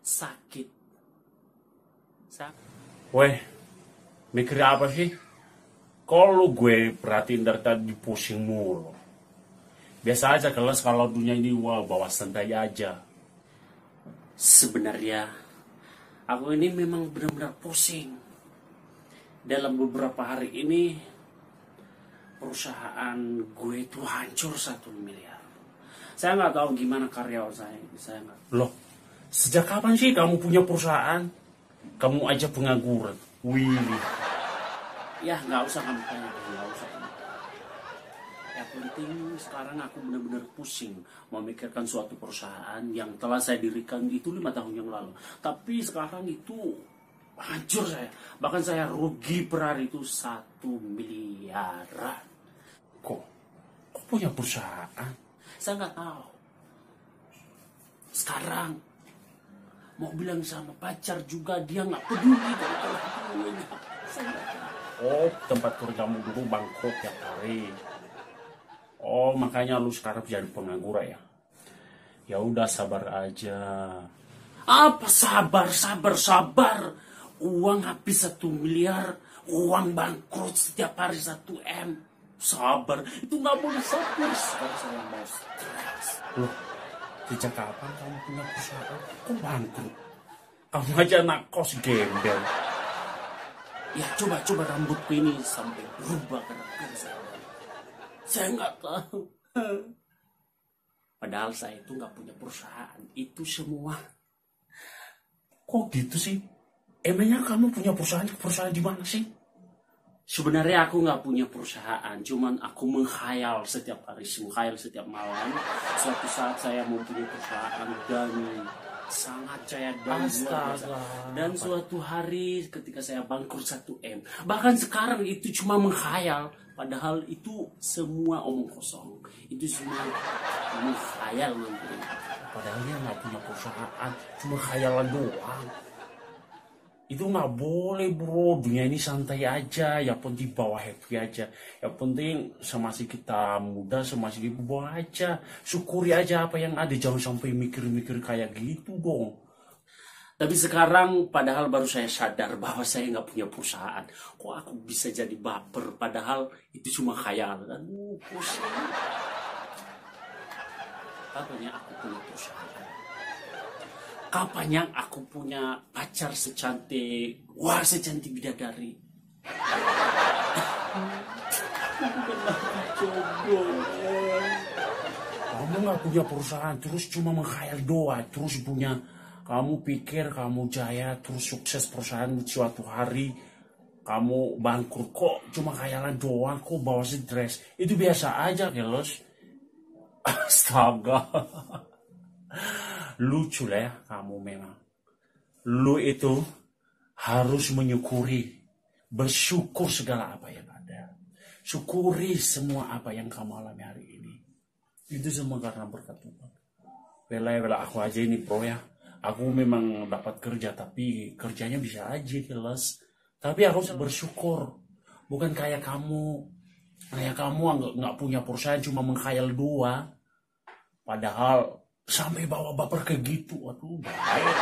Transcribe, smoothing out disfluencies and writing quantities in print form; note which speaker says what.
Speaker 1: sakit.
Speaker 2: Weh, mikir apa sih? Kalau gue perhatiin dari tadi pusing mulu. Biasa aja kelas kalau dunia ini bawa santai aja.
Speaker 1: Sebenarnya aku ini memang benar-benar pusing. Dalam beberapa hari ini perusahaan gue itu hancur 1 miliar. Saya nggak tahu gimana karyawan saya nggak.
Speaker 2: Loh, sejak kapan sih kamu punya perusahaan? Kamu aja pengangguran. Wih.
Speaker 1: Ya nggak usah kamu tanya, nggak usah. Yang penting sekarang aku benar-benar pusing memikirkan suatu perusahaan yang telah saya dirikan itu 5 tahun yang lalu. Tapi sekarang itu hancur saya. Bahkan saya rugi per hari itu 1 miliaran.
Speaker 2: Kok punya perusahaan?
Speaker 1: Saya nggak tahu. Sekarang mau bilang sama pacar juga dia nggak peduli kalau duitnya. Saya nggak tahu.
Speaker 2: Oh, tempat kerjamu dulu bangkrut tiap hari. Oh, makanya lu sekarang jadi pengangguran ya? Ya udah sabar aja.
Speaker 1: Apa sabar? Uang habis 1 miliar, uang bangkrut setiap hari 1 M. Sabar, itu nggak boleh sabar. Sekarang saya mau stres.
Speaker 2: Loh, sejak kapan kamu punya perusahaan? Kok bangkrut? Kamu aja anak kos gembel.
Speaker 1: Ya coba rambutku ini sampai berubah gara-gara saya nggak tahu. Padahal saya itu nggak punya perusahaan. Itu semua.
Speaker 2: Kok gitu sih? Emangnya kamu punya perusahaan di mana sih?
Speaker 1: Sebenarnya aku nggak punya perusahaan. Cuman aku menghayal setiap hari, menghayal setiap malam. Suatu saat saya mempunyai perusahaan dan sangat jaya dan luar biasa. Dan suatu hari ketika saya bangkrut 1 M. Bahkan sekarang itu cuma menghayal. Padahal itu semua omong kosong. Itu semua menghayal nanti.
Speaker 2: Padahal dia nggak punya perusahaan, cuma khayalan doang. Itu nggak boleh bro, dunia ini santai aja, yang penting bawa happy aja. Yang penting semasih kita muda, semasih kita bawa aja. Syukuri aja apa yang ada, jangan sampai mikir-mikir kayak gitu dong.
Speaker 1: Tapi sekarang padahal baru saya sadar bahwa saya nggak punya perusahaan. Kok aku bisa jadi baper padahal itu cuma khayal. Pusing. Katanya aku punya perusahaan. Kapan yang aku punya pacar secantik bidadari?
Speaker 2: Kamu nggak punya perusahaan, terus cuma menghayal doang, terus punya. Kamu pikir kamu jaya, terus sukses perusahaan suatu hari, kamu bangkrut kok cuma khayalan doang, kok bawa stres. Itu biasa aja, kelos. Astaga. Lucu lah ya kamu memang. Lu itu harus menyukuri, bersyukur segala apa yang ada. Syukuri semua apa yang kamu alami hari ini. Itu semua karena berkat Tuhan. Bela aku aja ini bro ya. Aku memang dapat kerja, tapi kerjanya bisa aja kelas. Tapi aku bersyukur. Bukan kayak kamu. Kayak kamu nggak punya perusahaan, cuma menghayal doang. Padahal sampai bawa baper kayak gitu. Aduh, bahaya.